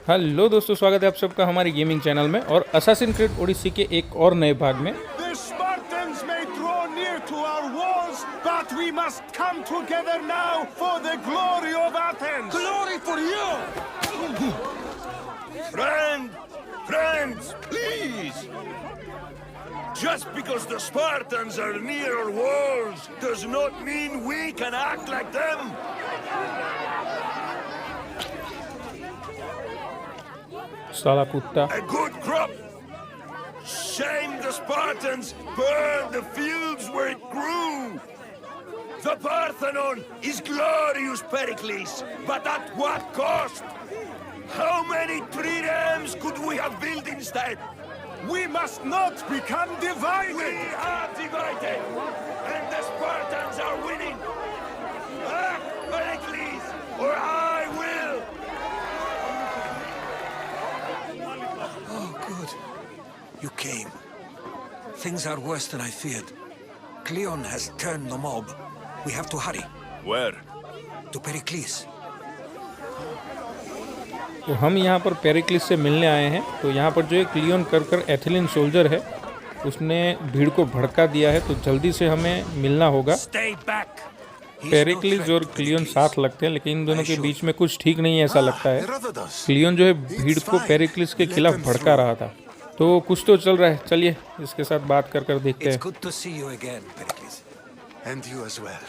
Hello दोस्तों, स्वागत है आप सबका हमारी गेमिंग चैनल में और असासिन क्रीड ओडिसी के एक और नए भाग में। The Spartans may draw near to our walls, but we must come together now for the glory of Athens. Glory for you! Friends, please! Just because the Spartans are near our walls does not mean we can act like them. साला कुत्ता। A good crop. Shame the Spartans burned the fields where it grew. The Parthenon is glorious, Pericles, but at what cost? How many triremes could we have built instead? We must not become divided. We are divided, and the Spartans are winning. Act, Pericles, or I will. Oh, good. You came. Things are worse than I feared. Cleon has turned the mob. We have to hurry. Where? To Pericles. तो हम यहाँ पर पेरिक्लिस से मिलने आए हैं। तो यहाँ पर जो एक क्लियोन कर एथेलियन सोल्जर है, उसने भीड़ को भड़का दिया है, तो जल्दी से हमें मिलना होगा। पेरिक्लिस और क्लियोन साथ लगते हैं, लेकिन इन दोनों के बीच में कुछ ठीक नहीं है ऐसा लगता है। क्लियोन जो है भीड़ को पेरिक्लिस के खिलाफ भड़का रहा था, तो कुछ तो चल रहा है। चलिए इसके साथ बात कर देखते हैं। And you as well.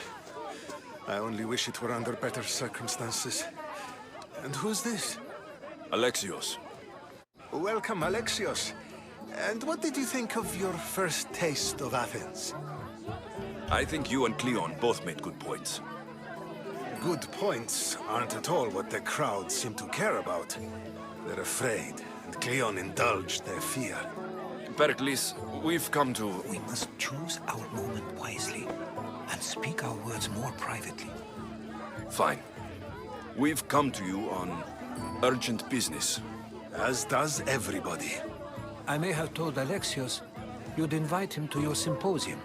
I only wish it were under better circumstances. And who's this? Alexios. Welcome, Alexios. And what did you think of your first taste of Athens? I think you and Cleon both made good points. Good points aren't at all what the crowd seem to care about. They're afraid, and Cleon indulged their fear. Pericles, we've come to... We must choose our moment wisely and speak our words more privately. Fine. We've come to you on urgent business. As does everybody. I may have told Alexios you'd invite him to your symposium.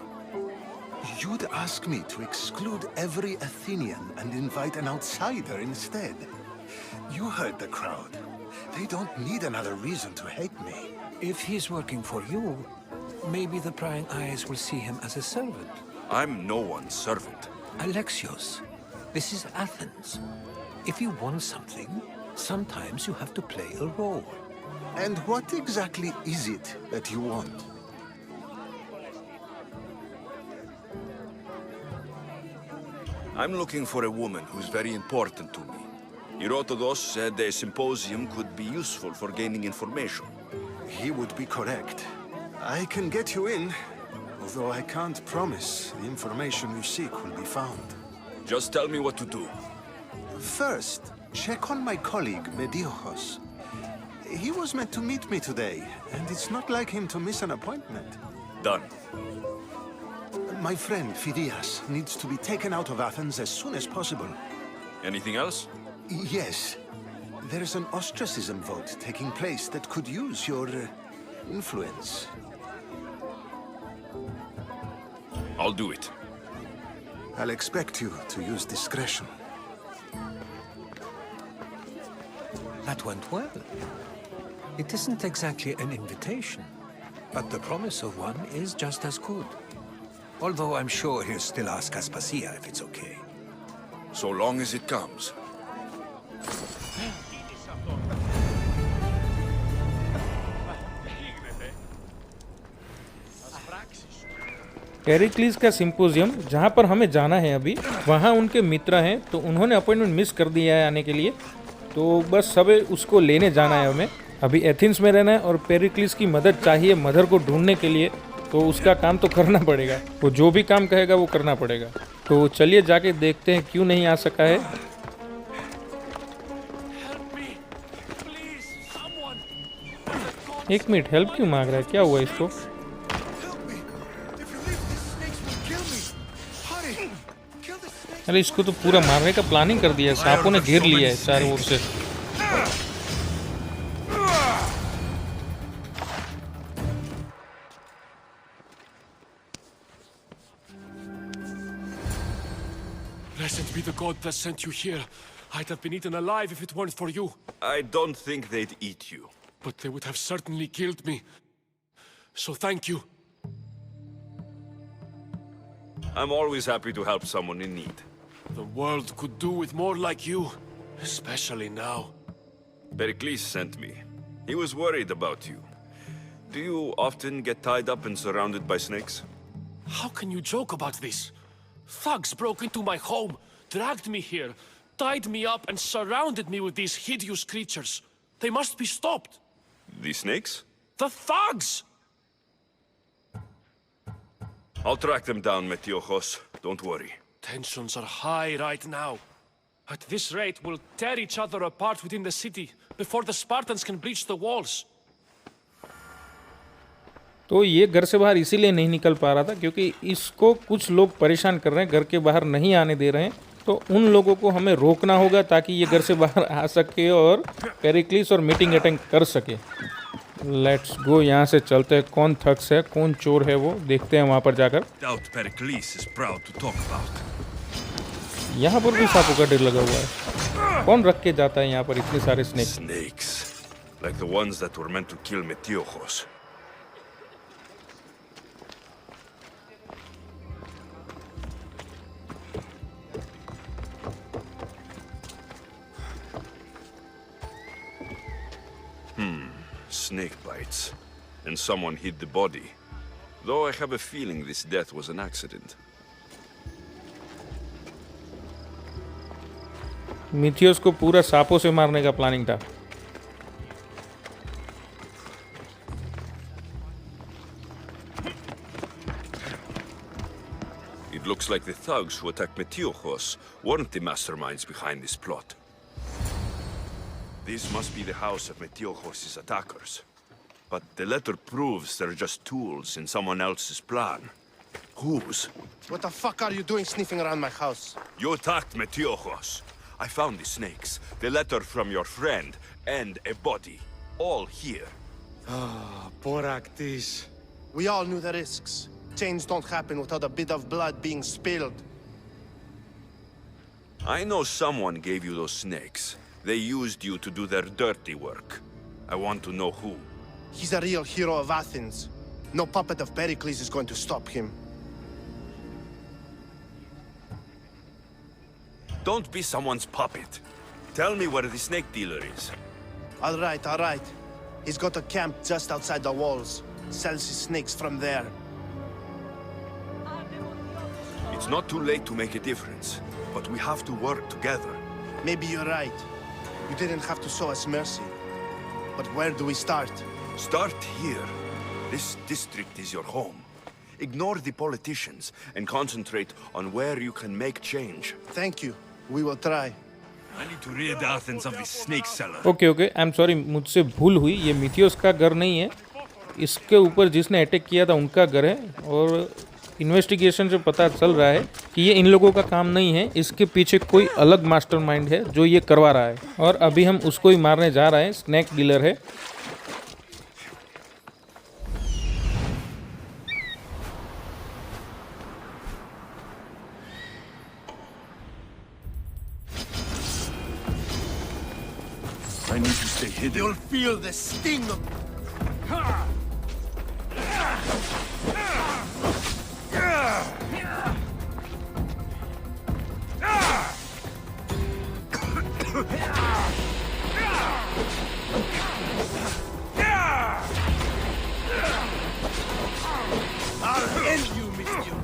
You'd ask me to exclude every Athenian and invite an outsider instead. You heard the crowd. They don't need another reason to hate me. If he's working for you, maybe the prying eyes will see him as a servant. I'm no one's servant. Alexios, this is Athens. If you want something, sometimes you have to play a role. And what exactly is it that you want? I'm looking for a woman who's very important to me. Herodotus said a symposium could be useful for gaining information. He would be correct. I can get you in, although I can't promise the information you seek will be found. Just tell me what to do. First, check on my colleague, Mediochos. He was meant to meet me today, and it's not like him to miss an appointment. Done. My friend, Phidias, needs to be taken out of Athens as soon as possible. Anything else? Yes. There's an ostracism vote taking place that could use your influence. I'll do it. I'll expect you to use discretion. That went well. It isn't exactly an invitation, but the promise of one is just as good. Although I'm sure he'll still ask Aspasia if it's okay. So long as it comes. पेरिक्लिस का symposium जहाँ पर हमें जाना है अभी, वहाँ उनके मित्र हैं, तो उन्होंने अपॉइंटमेंट मिस कर दिया है आने के लिए। तो बस सब उसको लेने जाना है हमें। अभी एथेंस में रहना है और पेरिक्लिस की मदद चाहिए मदर को ढूंढने के लिए, तो उसका काम तो करना पड़ेगा। वो जो भी काम कहेगा वो करना पड़ेगा। तो चलिए जाके देखते हैं क्यों नहीं आ सका है। एक मिनट, हेल्प क्यों मांग रहा है? क्या हुआ इसको? अरे इसको तो पूरा मारने का प्लानिंग कर दिया है। सांपों ने घेर लिया है चारों ओर से। Blessed be the god that sent you here. I'd have been eaten alive if it weren't for you. I don't think they'd eat you. But they would have certainly killed me. So thank you. I'm always happy to help someone in need. The world could do with more like you. Especially now. Pericles sent me. He was worried about you. Do you often get tied up and surrounded by snakes? How can you joke about this? Thugs broke into my home, dragged me here, tied me up and surrounded me with these hideous creatures. They must be stopped. The snakes? The thugs! I'll track them down, Metiojos. Don't worry. Tensions are high right now. At this rate, we'll tear each other apart within the city before the Spartans can breach the walls. तो ये घर से बाहर इसीलिए नहीं निकल पा रहा था क्योंकि इसको कुछ लोग परेशान कर रहे हैं, घर के बाहर नहीं आने दे रहे हैं। तो उन लोगों को हमें रोकना होगा ताकि ये घर से बाहर आ सके और पेरिक्लिस और मीटिंग अटेंड कर सके। लेट्स गो, यहाँ से चलते हैं। कौन थग्स है, कौन चोर है, वो देखते हैं वहाँ पर जाकर। Doubt Pericles is proud to talk about. यहाँ पर भी सांपों का डर लगा हुआ है। कौन रख के जाता है यहाँ पर इतने सारे snake? Snakes. Like the ones that were meant to kill Metiojos. Snake bites. And someone hid the body. Though I have a feeling this death was an accident. मिथियोस को पूरा सांपों से मारने का प्लानिंग था। It looks like the thugs who attacked Metiojos weren't the masterminds behind this plot. This must be the house of Metiojos' attackers. But the letter proves they're just tools in someone else's plan. Whose? What the fuck are you doing sniffing around my house? You attacked Metiojos. I found the snakes, the letter from your friend, and a body. All here. Boraktis. We all knew the risks. Change don't happen without a bit of blood being spilled. I know someone gave you those snakes. They used you to do their dirty work. I want to know who. He's a real hero of Athens. No puppet of Pericles is going to stop him. Don't be someone's puppet. Tell me where the snake dealer is. All right. He's got a camp just outside the walls. Sells his snakes from there. It's not too late to make a difference, but we have to work together. Maybe you're right. You didn't have to show us mercy. But where do we start? Start here. This district is your home. Ignore the politicians and concentrate on where you can make change. Thank you. We will try. I need to rid Athens of this snake seller. Okay, I am sorry, मुझसे भूल हुई। ये मिथियोस का घर नहीं है। इसके ऊपर जिसने अटैक किया था उनका घर है। और इन्वेस्टिगेशन से पता चल रहा है कि ये इन लोगों का काम नहीं है। इसके पीछे कोई अलग मास्टरमाइंड है जो ये करवा रहा है। और अभी हम उसको ही मारने जा रहे हैं। स्नैक डीलर है। I need to stay hidden. You'll feel the sting of... I'll end you, mister.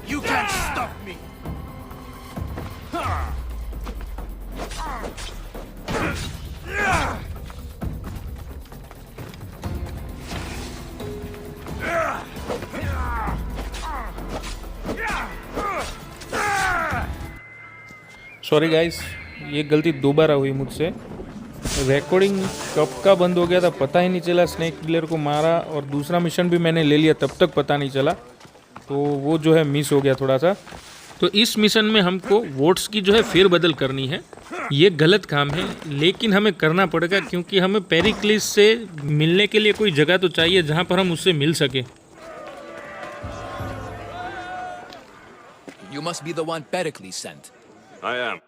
You can't stop me. Sorry guys, ये गलती दोबारा हुई मुझसे। रिकॉर्डिंग कब का बंद हो गया था पता ही नहीं चला। स्नेक डीलर को मारा और दूसरा मिशन भी मैंने ले लिया, तब तक पता नहीं चला। तो वो जो है मिस हो गया थोड़ा सा। तो इस मिशन में हमको वोट्स की जो है फेरबदल करनी है। ये गलत काम है लेकिन हमें करना पड़ेगा क्योंकि हमें पेरिक्लिस से मिलने के लिए कोई जगह तो चाहिए जहाँ पर हम उससे मिल सके। You must be the one Pericles sent. I am.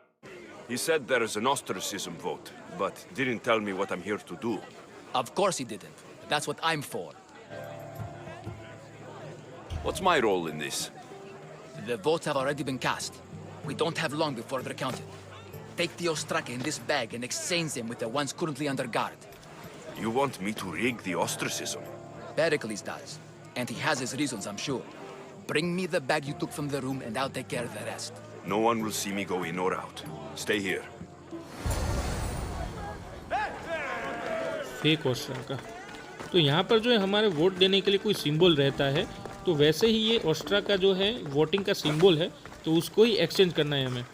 He said there is an ostracism vote, but didn't tell me what I'm here to do. Of course he didn't. That's what I'm for. What's my role in this? The votes have already been cast. We don't have long before they're counted. Take the ostraka in this bag and exchange them with the ones currently under guard. You want me to rig the ostracism? Pericles does. And he has his reasons, I'm sure. Bring me the bag you took from the room and I'll take care of the rest. No one will see me go in or out. Stay here. Fake ऑस्ट्रा का तो यहाँ पर जो है हमारे vote देने के लिए कोई सिंबल रहता है, तो वैसे ही ये ऑस्ट्रा का जो है वोटिंग का सिंबल है, तो उसको ही एक्सचेंज करना है हमें।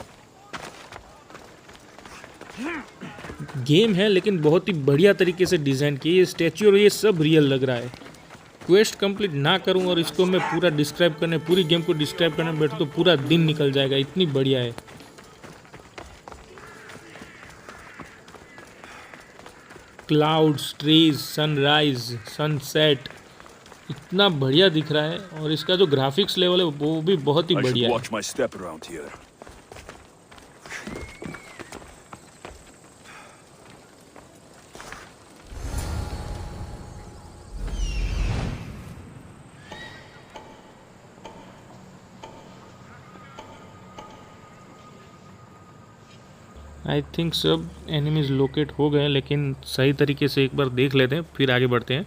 गेम है लेकिन बहुत ही बढ़िया तरीके से डिज़ाइन किया, ये स्टैच्यू और ये सब रियल लग रहा है। क्वेस्ट कंप्लीट ना करूं और इसको मैं पूरा डिस्क्राइब करने, पूरी गेम को डिस्क्राइब करने में बैठूं तो पूरा दिन निकल जाएगा, इतनी बढ़िया है। क्लाउड्स, ट्रीज, सनराइज, सनसेट, इतना बढ़िया दिख रहा है और इसका जो ग्राफिक्स लेवल है वो भी बहुत ही बढ़िया है। आई थिंक सब एनिमीज लोकेट हो गए, लेकिन सही तरीके से एक बार देख लेते हैं फिर आगे बढ़ते हैं।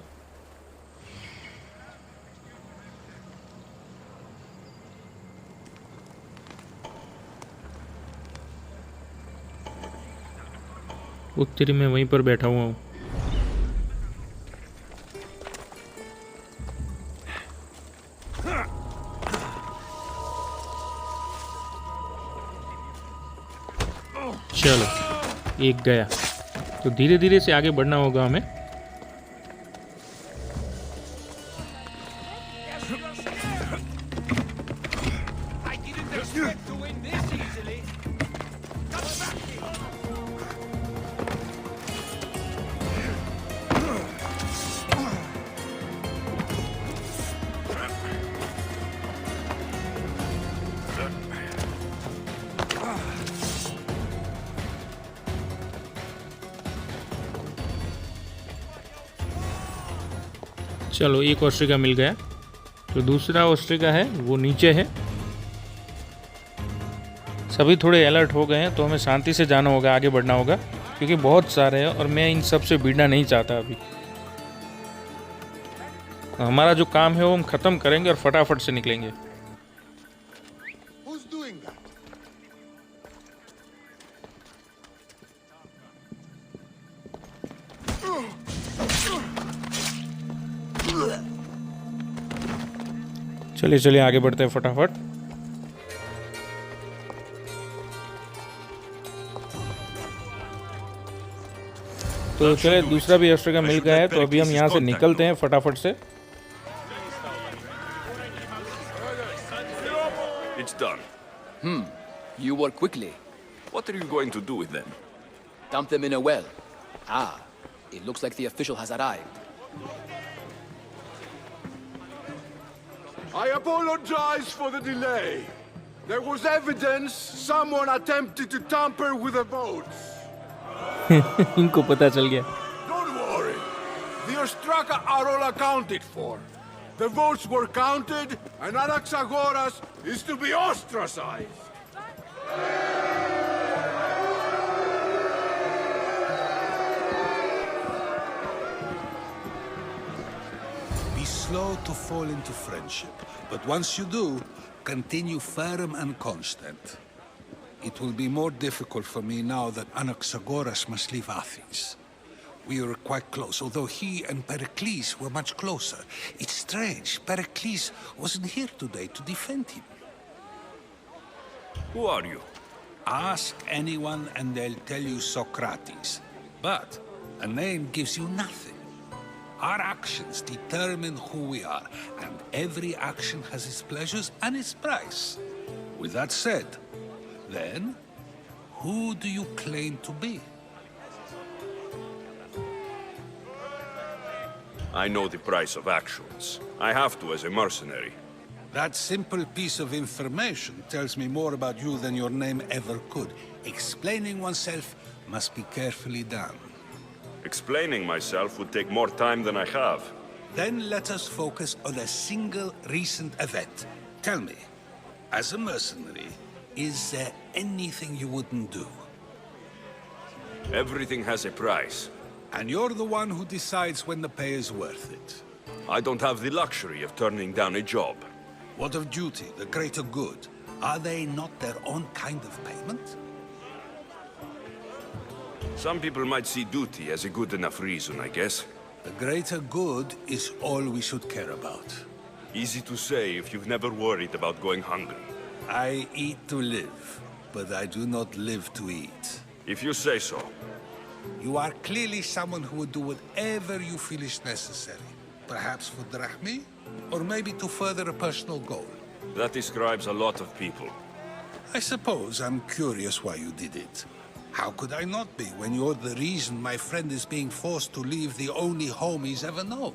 उत्तरी में वहीं पर बैठा हुआ हूँ। चलो एक गया, तो धीरे धीरे से आगे बढ़ना होगा हमें। चलो एक ऑस्ट्रिका मिल गया, तो दूसरा ऑस्ट्रिका है वो नीचे है। सभी थोड़े अलर्ट हो गए हैं, तो हमें शांति से जाना होगा, आगे बढ़ना होगा, क्योंकि बहुत सारे हैं और मैं इन सब से भिड़ना नहीं चाहता अभी। हमारा जो काम है वो हम ख़त्म करेंगे और फटाफट से निकलेंगे। Who's doing that? चलिए चलिए आगे बढ़ते हैं फटाफट। तो चलिए दूसरा भी ऑस्ट्रिका मिल गया है, तो अभी हम यहाँ से निकलते हैं फटाफट से। It's done. You work quickly. What are you going to do with them? Dump them in a well. Ah, it looks like the official has arrived. I apologize for the delay. There was evidence someone attempted to tamper with the votes. इनको पता चल गया। Don't worry. The Ostraka are all accounted for. The votes were counted, and Anaxagoras is to be ostracized. Be slow to fall into friendship, but once you do, continue firm and constant. It will be more difficult for me now that Anaxagoras must leave Athens. We were quite close, although he and Pericles were much closer. It's strange, Pericles wasn't here today to defend him. Who are you? Ask anyone and they'll tell you Socrates. But a name gives you nothing. Our actions determine who we are, and every action has its pleasures and its price. With that said, then, who do you claim to be? I know the price of actions. I have to as a mercenary. That simple piece of information tells me more about you than your name ever could. Explaining oneself must be carefully done. Explaining myself would take more time than I have. Then let us focus on a single recent event. Tell me, as a mercenary, is there anything you wouldn't do? Everything has a price. And you're the one who decides when the pay is worth it. I don't have the luxury of turning down a job. What of duty, the greater good? Are they not their own kind of payment? Some people might see duty as a good enough reason, I guess. The greater good is all we should care about. Easy to say if you've never worried about going hungry. I eat to live, but I do not live to eat. If you say so. You are clearly someone who would do whatever you feel is necessary. Perhaps for drachmi, or maybe to further a personal goal. That describes a lot of people. I suppose I'm curious why you did it. How could I not be when you're the reason my friend is being forced to leave the only home he's ever known?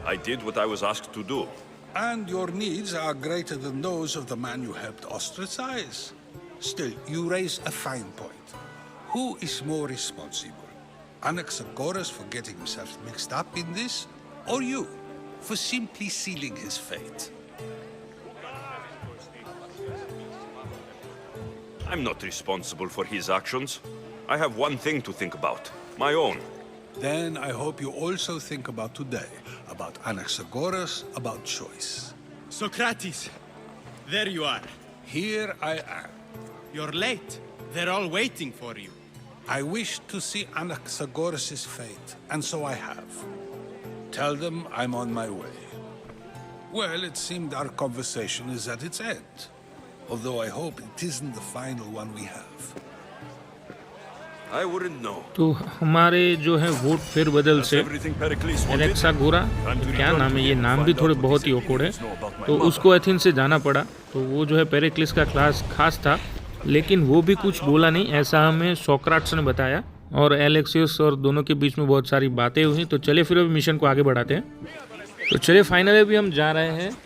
I did what I was asked to do. And your needs are greater than those of the man you helped ostracize. Still, you raise a fine point. Who is more responsible? Anaxagoras for getting himself mixed up in this? Or you, for simply sealing his fate? I'm not responsible for his actions. I have one thing to think about. My own. Then I hope you also think about today. About Anaxagoras, about choice. Socrates! There you are. Here I am. You're late. They're all waiting for you. I wish to see Anaxagoras' fate, and so I have. Tell them I'm on my way. Well, it seemed our conversation is at its end. Although I hope it isn't the final one we have. I wouldn't know. तो हमारे जो है vote फिर बदल से एलेक्सागोरा, क्या नाम है, ये नाम भी थोड़े बहुत ही ऑकवर्ड है, तो उसको एथेंस से जाना पड़ा। तो वो जो है पेरिक्लिस का क्लास खास था, लेकिन वो भी कुछ बोला नहीं, ऐसा हमें सोक्राट्स ने बताया। और एलेक्सियस और दोनों के बीच में बहुत सारी बातें हुई। तो चलिए फिर अभी मिशन को आगे बढ़ाते हैं। तो चलिए फाइनली अभी हम जा रहे हैं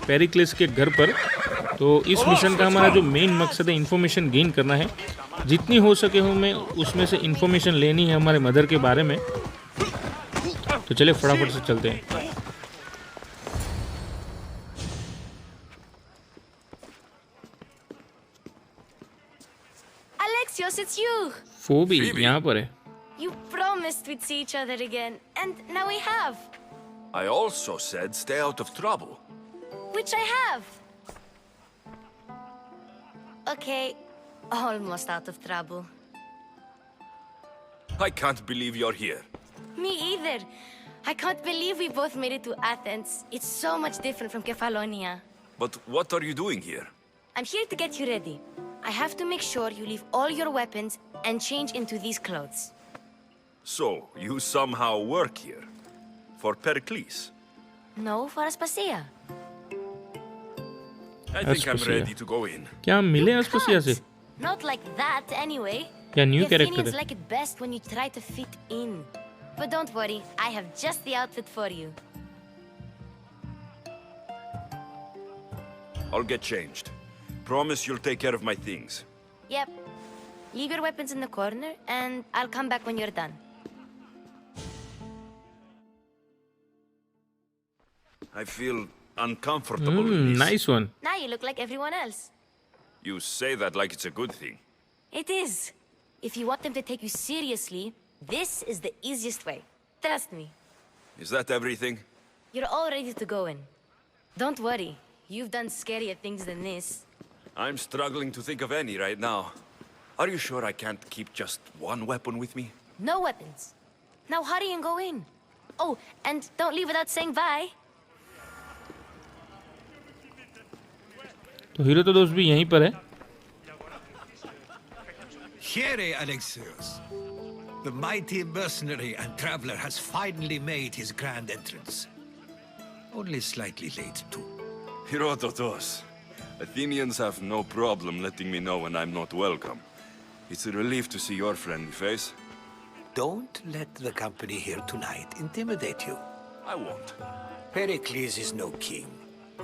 पेरिक्लिस के घर पर। तो इस मिशन का हमारा जो मेन मकसद है इन्फॉर्मेशन गेन करना है, जितनी हो सके हमें उसमें से इन्फॉर्मेशन लेनी है हमारे मदर के बारे में। तो चलिए फटाफट से चलते हैं। Alexios, it's you. फोबी यहाँ पर है। You promised we'd see each other again, and now we have. I also said stay out of trouble. Which I have. Okay, almost out of trouble. I can't believe you're here. Me either. I can't believe we both made it to Athens. It's so much different from Kefalonia. But what are you doing here? I'm here to get you ready. I have to make sure you leave all your weapons and change into these clothes. So, you somehow work here? For Pericles? No, for Aspasia. I think I'm ready to go in. क्या हम मिले अस्पसिया से? Not like that, anyway. क्या new The character Athenians है? like it best when you try to fit in. But don't worry, I have just the outfit for you. I'll get changed. Promise you'll take care of my things. Yep. Leave your weapons in the corner, and I'll come back when you're done. I feel uncomfortable in this. Nice one. Now you look like everyone else. You say that like it's a good thing. It is. If you want them to take you seriously, this is the easiest way. Trust me. Is that everything? You're all ready to go in. Don't worry. You've done scarier things than this. I'm struggling to think of any right now. Are you sure I can't keep just one weapon with me? No weapons. Now hurry and go in. Oh, and don't leave without saying bye. तो hero तो दोस्त भी यहीं पर है। Here, Alexios. The mighty mercenary and traveler has finally made his grand entrance. Only slightly late, too. Herodotus, Athenians have no problem letting me know when I'm not welcome. It's a relief to see your friendly face. Don't let the company here tonight intimidate you. I won't. Pericles is no king.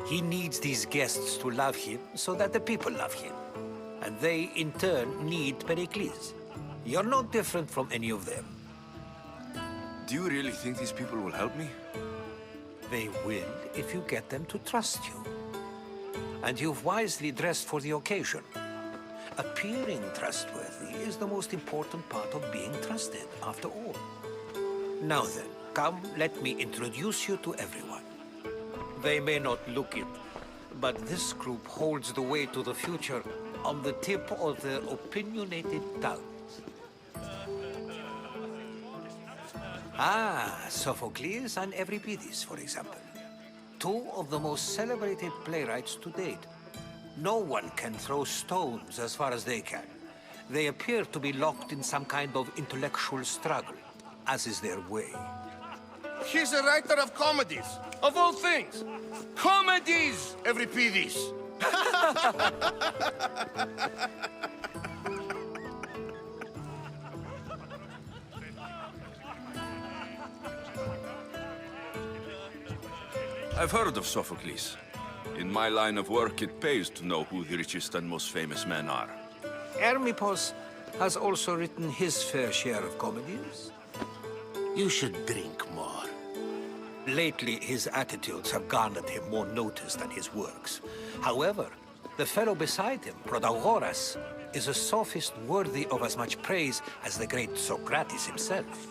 He needs these guests to love him so that the people love him. And they, in turn, need Pericles. You're not different from any of them. Do you really think these people will help me? They will if you get them to trust you. And you've wisely dressed for the occasion. Appearing trustworthy is the most important part of being trusted, after all. Now then, come, let me introduce you to everyone. They may not look it, but this group holds the way to the future on the tip of their opinionated tongues. Sophocles and Euripides, for example. Two of the most celebrated playwrights to date. No one can throw stones as far as they can. They appear to be locked in some kind of intellectual struggle, as is their way. He's a writer of comedies, of all things. Comedies, Euripides. I've heard of Sophocles. In my line of work, it pays to know who the richest and most famous men are. Hermippos has also written his fair share of comedies. You should drink more. Lately, his attitudes have garnered him more notice than his works. However, the fellow beside him, Protagoras, is a sophist worthy of as much praise as the great Socrates himself.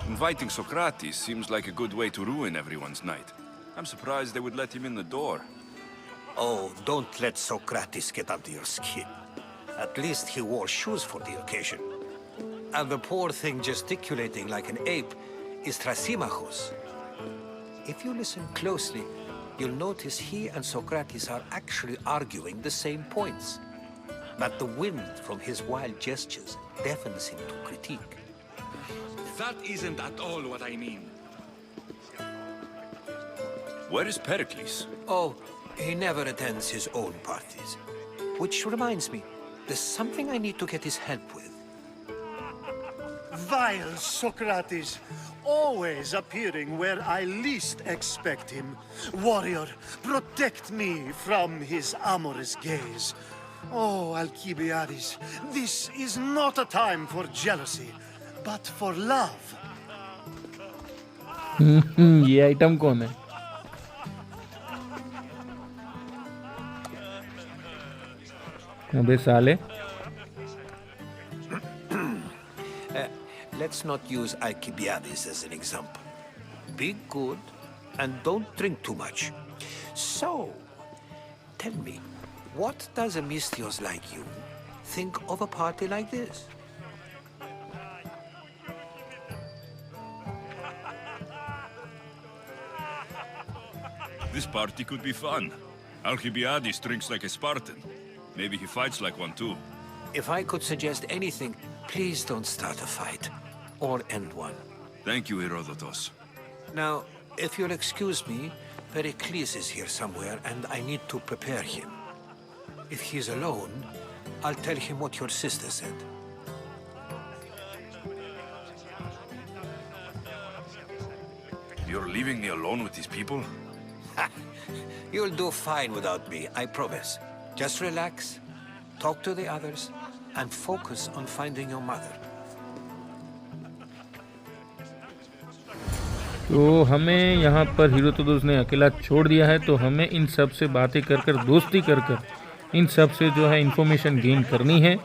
Inviting Socrates seems like a good way to ruin everyone's night. I'm surprised they would let him in the door. Oh, don't let Socrates get under your skin. At least he wore shoes for the occasion. And the poor thing gesticulating like an ape is Thrasymachos. If you listen closely, you'll notice he and Socrates are actually arguing the same points. But the wind from his wild gestures deafens him to critique. That isn't at all what I mean. Where is Pericles? Oh, he never attends his own parties. Which reminds me, there's something I need to get his help with. Vile Socrates, always appearing where I least expect him. Warrior, protect me from his amorous gaze. Oh, Alcibiades, this is not a time for jealousy, but for love. ये item कौन है? अबे साले. Let's not use Alcibiades as an example. Be good and don't drink too much. So, tell me, what does a Misthios like you think of a party like this? This party could be fun. Alcibiades drinks like a Spartan. Maybe he fights like one too. If I could suggest anything, please don't start a fight. Or end one. Thank you, Herodotus. Now, if you'll excuse me, Pericles is here somewhere and I need to prepare him. If he's alone, I'll tell him what your sister said. You're leaving me alone with these people? You'll do fine without me, I promise. Just relax, talk to the others, and focus on finding your mother. तो हमें यहाँ पर हेरोदोटस ने अकेला छोड़ दिया है, तो हमें इन सब से बातें कर कर, दोस्ती कर कर इन सब से जो है इंफॉर्मेशन गेन करनी है.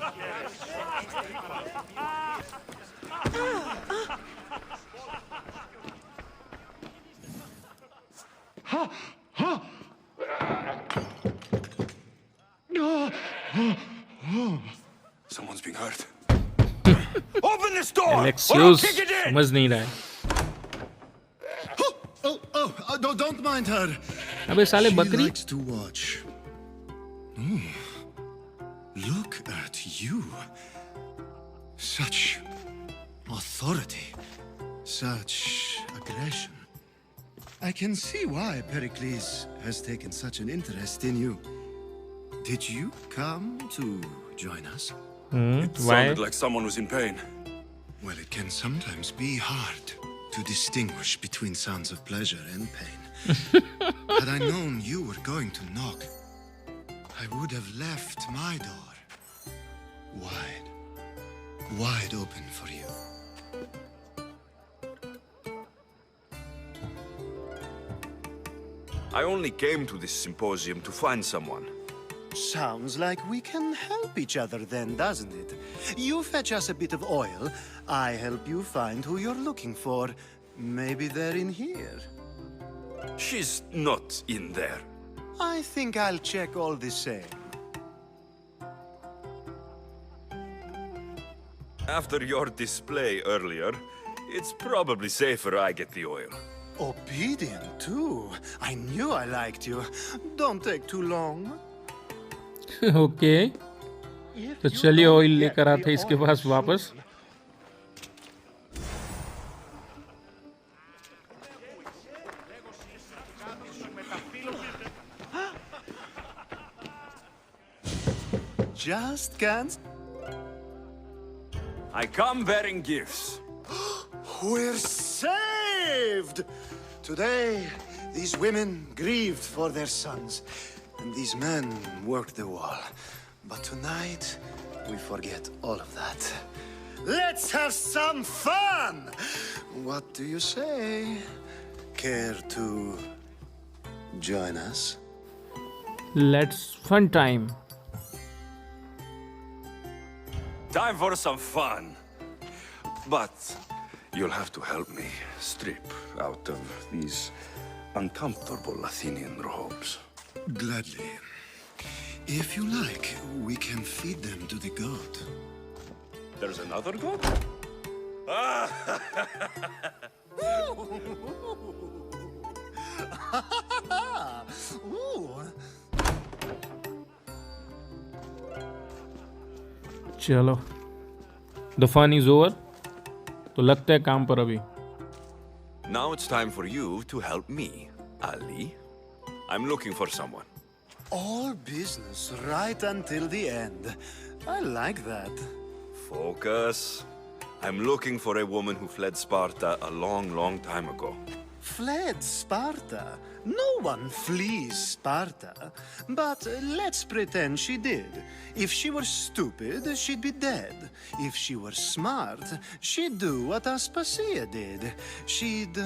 Someone's being hurt. Open this door! Alexios समझ नहीं रहा है. Don't mind her. अबे साले बकरी. She likes to watch. Look at you. Such authority, such aggression. I can see why Pericles has taken such an interest in you. Did you come to join us? It sounded like someone was in pain. Well, it can sometimes be hard to distinguish between sounds of pleasure and pain. Had I known you were going to knock, I would have left my door wide open for you. I only came to this symposium to find someone. Sounds like we can help each other then, doesn't it? You fetch us a bit of oil, I help you find who you're looking for. Maybe they're in here. She's not in there. I think I'll check all the same. After your display earlier, it's probably safer I get the oil. Obedient, too. I knew I liked you. Don't take too long. Okay तो चलिए oil लेकर आते इसके पास वापस. Just can't. I come bearing gifts. We're saved! Today, these women grieved for their sons, and these men worked the wall. But tonight, we forget all of that. Let's have some fun! What do you say? Care to join us? Let's fun time. Time for some fun. But you'll have to help me strip out of these uncomfortable Athenian robes. Gladly. If you like, we can feed them to the god. There's another god? चलो the fun is over. तो लगता है काम पर अभी. Now it's time for you to help me, Ali. I'm looking for someone. All business right until the end. I like that. Focus. I'm looking for a woman who fled Sparta a long, long time ago. Fled Sparta? No one flees Sparta. But let's pretend she did. If she were stupid, she'd be dead. If she were smart, she'd do what Aspasia did. She'd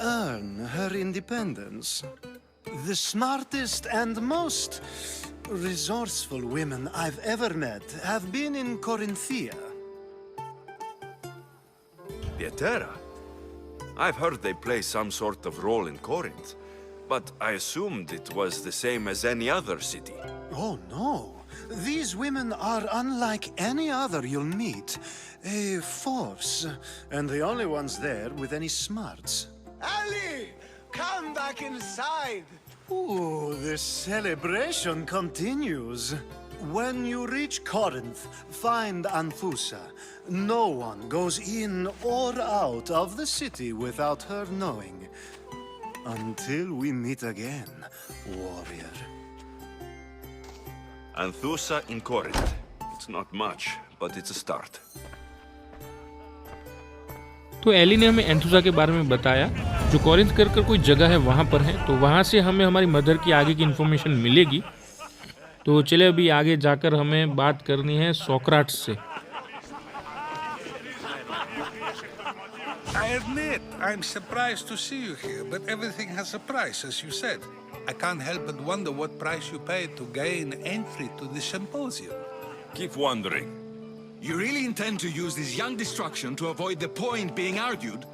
earn her independence. The smartest and most resourceful women I've ever met have been in Corinthia. The Etera? I've heard they play some sort of role in Corinth, but I assumed it was the same as any other city. Oh, no. These women are unlike any other you'll meet. A force, and the only ones there with any smarts. Ali! Come back inside! Ooh, the celebration continues. When you reach Corinth, find Anthusa. No one goes in or out of the city without her knowing. Until we meet again, warrior. Anthusa in Corinth. It's not much, but it's a start. तो Eli ने हमें एंथुसा के बारे में बताया जो Corinth कर कोई जगह है वहाँ पर है. तो वहाँ से हमें हमारी मदर की आगे की इन्फॉर्मेशन मिलेगी. तो चले अभी आगे जाकर हमें बात करनी है सोक्राट्स से. I admit, I'm surprised to see you here, but everything has a price, as you said. I can't help but wonder what price you paid to gain entry to the symposium. Keep wondering. You really intend to use this young destruction to avoid the point being argued?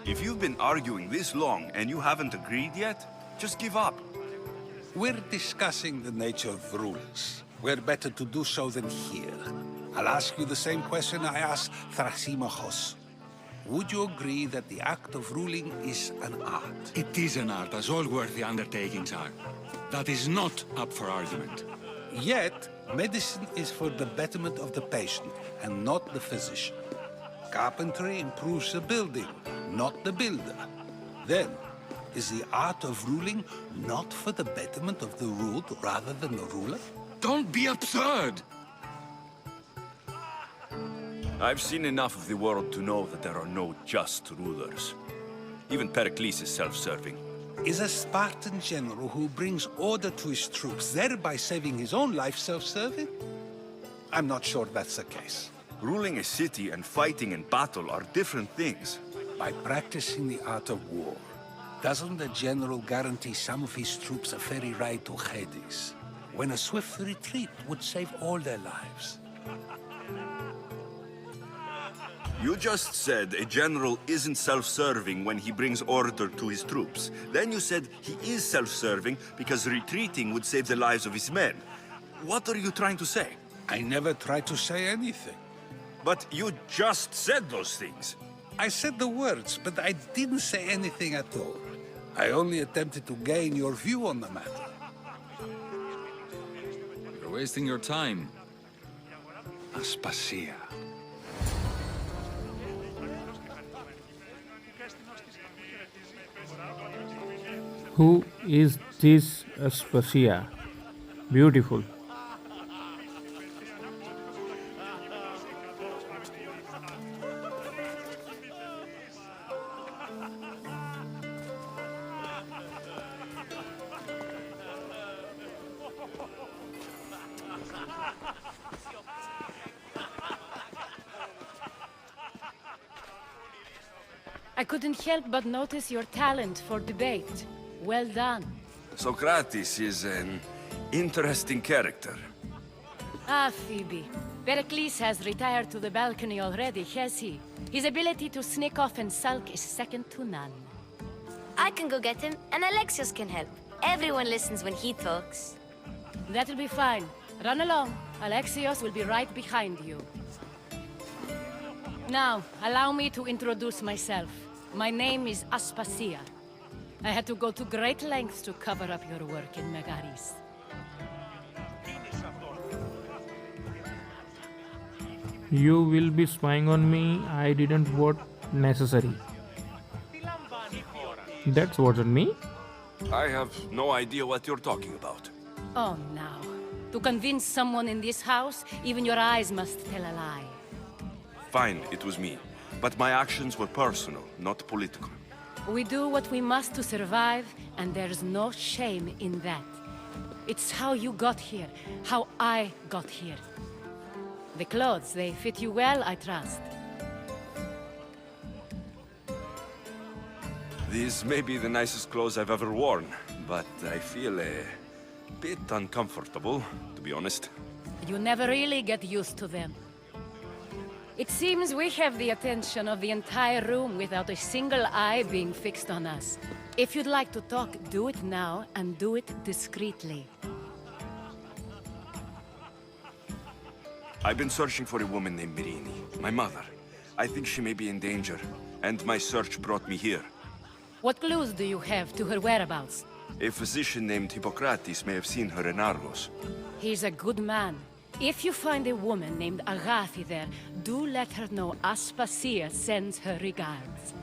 If you've been arguing this long and you haven't agreed yet, just give up. We're discussing the nature of rulers. Where better to do so than here? I'll ask you the same question I asked Thrasymachos. Would you agree that the act of ruling is an art? It is an art, as all worthy undertakings are. That is not up for argument. Yet, medicine is for the betterment of the patient and not the physician. Carpentry improves the building, not the builder. Then, is the art of ruling not for the betterment of the ruled rather than the ruler? Don't be absurd! I've seen enough of the world to know that there are no just rulers. Even Pericles is self-serving. Is a Spartan general who brings order to his troops, thereby saving his own life, self-serving? I'm not sure that's the case. Ruling a city and fighting in battle are different things. By practicing the art of war, doesn't the general guarantee some of his troops a ferry ride to Hades, when a swift retreat would save all their lives? You just said a general isn't self-serving when he brings order to his troops. Then you said he is self-serving because retreating would save the lives of his men. What are you trying to say? I never tried to say anything. But you just said those things. I said the words, but I didn't say anything at all. I only attempted to gain your view on the matter. You're wasting your time. Aspasia. Who is this Aspasia? Beautiful. I couldn't help but notice your talent for debate. Well done. Socrates is an interesting character. Ah, Phoebe. Pericles has retired to the balcony already, has he? His ability to sneak off and sulk is second to none. I can go get him, and Alexios can help. Everyone listens when he talks. That'll be fine. Run along. Alexios will be right behind you. Now, allow me to introduce myself. My name is Aspasia. I had to go to great lengths to cover up your work in Megaris. You will be spying on me. I didn't vote necessary. That's wasn't me. I have no idea what you're talking about. Oh, now. To convince someone in this house, even your eyes must tell a lie. Fine, it was me. But my actions were personal, not political. We do what we must to survive, and there's no shame in that. It's how you got here, how I got here. The clothes, they fit you well, I trust. These may be the nicest clothes I've ever worn, but I feel a bit uncomfortable, to be honest. You never really get used to them. It seems we have the attention of the entire room without a single eye being fixed on us. If you'd like to talk, do it now, and do it discreetly. I've been searching for a woman named Mirini, my mother. I think she may be in danger, and my search brought me here. What clues do you have to her whereabouts? A physician named Hippocrates may have seen her in Argos. He's a good man. If you find a woman named Agathi there, do let her know Aspasia sends her regards.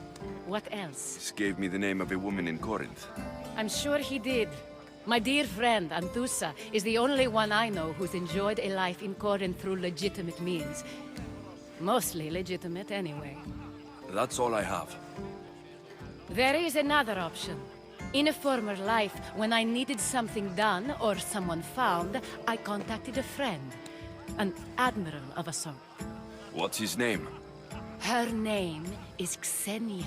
What else? This gave me the name of a woman in Corinth. I'm sure he did. My dear friend, Anthusa, is the only one I know who's enjoyed a life in Corinth through legitimate means. Mostly legitimate, anyway. That's all I have. There is another option. In a former life, when I needed something done or someone found, I contacted a friend. An admiral of a sort. What's his name? Her name is Xenia.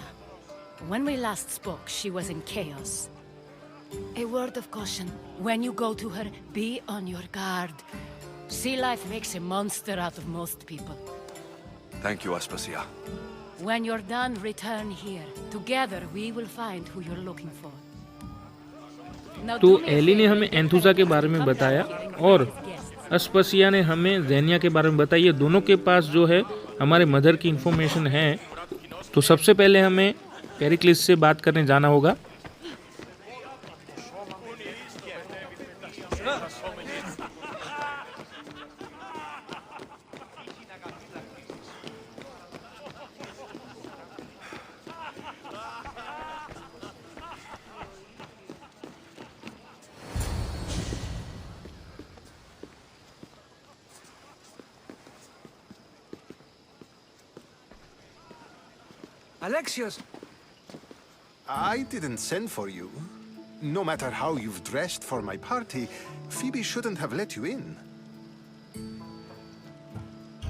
When we last spoke, she was in chaos. A word of caution. When you go to her, be on your guard. Sea life makes a monster out of most people. Thank you, Aspasia. When you're done, return here. Together, we will find who you're looking for. तो Eli ने हमें एंथुसा के बारे में बताया और अस्पसिया ने हमें ज़ेनिया के बारे में बताया। ये दोनों के पास जो है हमारे मदर की इन्फॉर्मेशन है। तो सबसे पहले हमें पेरिक्लिस से बात करने जाना होगा। Alexios! I didn't send for you. No matter how you've dressed for my party, Phoebe shouldn't have let you in.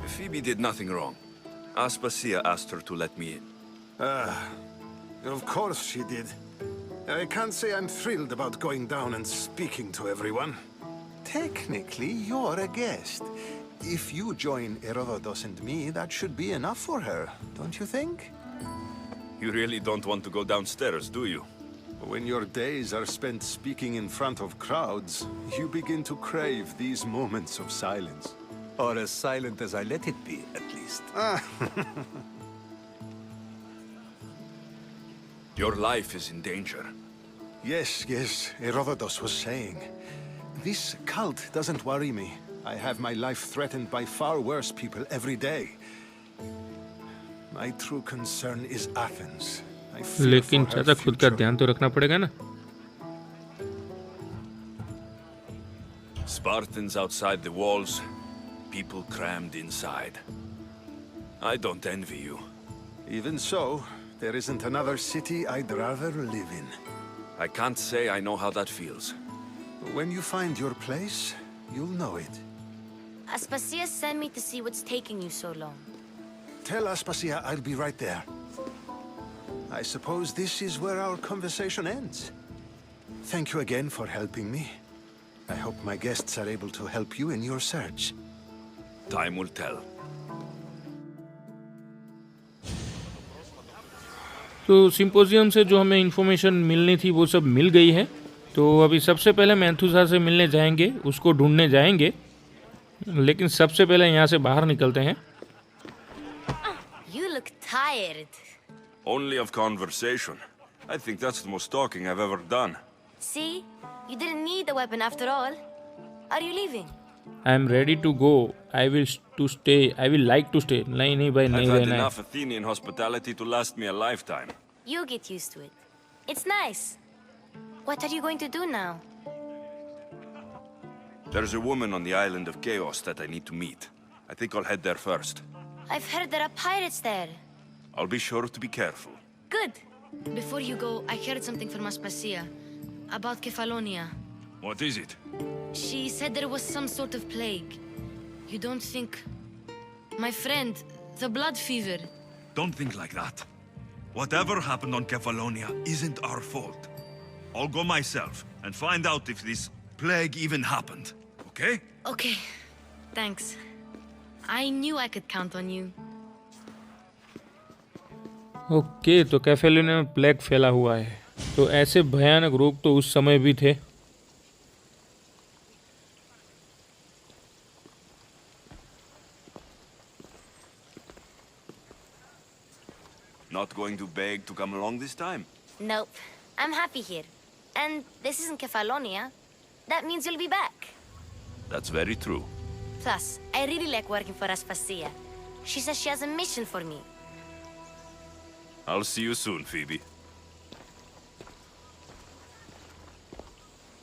Phoebe did nothing wrong. Aspasia asked her to let me in. Of course she did. I can't say I'm thrilled about going down and speaking to everyone. Technically, you're a guest. If you join Herodotus and me, that should be enough for her, don't you think? You really don't want to go downstairs, do you? When your days are spent speaking in front of crowds, you begin to crave these moments of silence. Or as silent as I let it be, at least. Your life is in danger. Yes, Herodotus was saying. This cult doesn't worry me. I have my life threatened by far worse people every day. My true concern is Athens. I fear लेकिन for her चाचा खुद का future. ध्यान तो रखना पड़ेगा ना. Spartans outside the walls, people crammed inside. I don't envy you. Even so, there isn't another city I'd rather live in. I can't say I know how that feels. When you find your place, you'll know it. Aspasia sent me to see what's taking you so long. Tell Aspasia I'll be right there. I suppose this is where our conversation ends. Thank you again for helping me. I hope my guests are able to help you in your search. Time will tell. तो symposium से जो हमें information मिलनी थी वो सब मिल गई है. तो अभी सबसे पहले मैंथुसा से मिलने जाएंगे, उसको ढूंढने जाएंगे. लेकिन सबसे पहले यहाँ से बाहर निकलते हैं. You look tired. Only of conversation. I think that's the most talking I've ever done. See? You didn't need the weapon after all. Are you leaving? I am ready to go. I will stay. I will like to stay. नहीं भाई नहीं I've had रहना है. enough Athenian hospitality to last me a lifetime. You get used to it. It's nice. What are you going to do now? There's a woman on the island of Chaos that I need to meet. I think I'll head there first. I've heard there are pirates there. I'll be sure to be careful. Good. Before you go, I heard something from Aspasia about Kefalonia. What is it? She said there was some sort of plague. You don't think... My friend, the blood fever. Don't think like that. Whatever happened on Kefalonia isn't our fault. I'll go myself and find out if this plague even happened, okay? Okay. Thanks. I knew I could count on you. Okay, तो कैफेलोनिया में plague फैला हुआ है. तो ऐसे भयानक रोग तो उस समय भी थे. Not going to beg to come along this time? Nope. I'm happy here. And this isn't Kefalonia. That means you'll be back. That's very true. Plus, I really like working for Aspasia. She says she has a mission for me. I'll see you soon, Phoebe.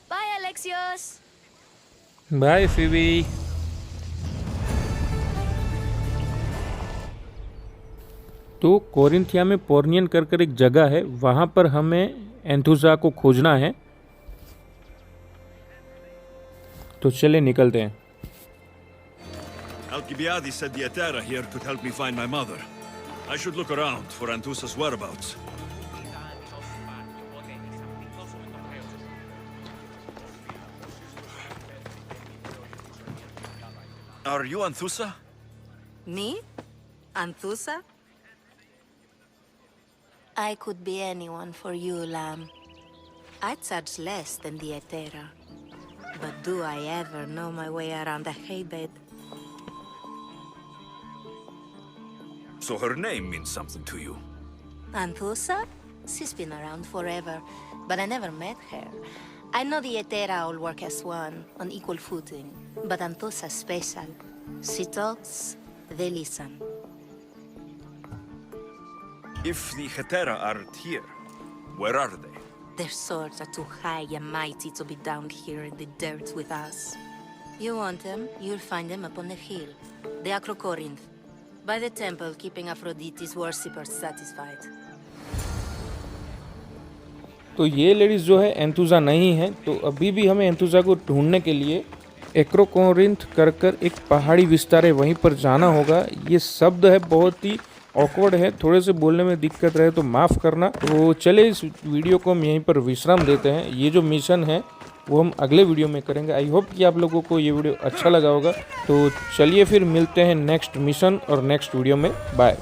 Bye, Alexios! Bye Phoebe. तो Corinthia में पोर्नियन कर एक जगह है, वहाँ पर हमें एंथुसा को खोजना है. तो चले निकलते हैं. Alcibiades said the Etera here could help me find my mother. I should look around for Anthusa's whereabouts. Are you Anthusa? Me? Anthusa? I could be anyone for you, Lamb. I charge less than the Etera. But do I ever know my way around a haybed? So her name means something to you. Anthusa? She's been around forever, but I never met her. I know the Etera all work as one, on equal footing. But Anthusa's special. She talks, they listen. If the Hetera aren't here, where are they? Their swords are too high and mighty to be down here in the dirt with us. You want them, you'll find them up on the hill. The Acrocorinth. By the temple, keeping Aphrodite's worshippers satisfied. तो ये ladies जो है एंथुजा नहीं है, तो अभी भी हमें एंथुजा को ढूंढने के लिए एक्रोकोरिंथ कर एक पहाड़ी विस्तार है वहीं पर जाना होगा। ये शब्द है बहुत ही ऑकवर्ड है, थोड़े से बोलने में दिक्कत रहे तो माफ़ करना। तो चले इस वीडियो को हम यहीं पर विश्राम देते हैं। ये जो मिशन है वो हम अगले वीडियो में करेंगे। आई होप कि आप लोगों को ये वीडियो अच्छा लगा होगा। तो चलिए फिर मिलते हैं नेक्स्ट मिशन और नेक्स्ट वीडियो में। बाय।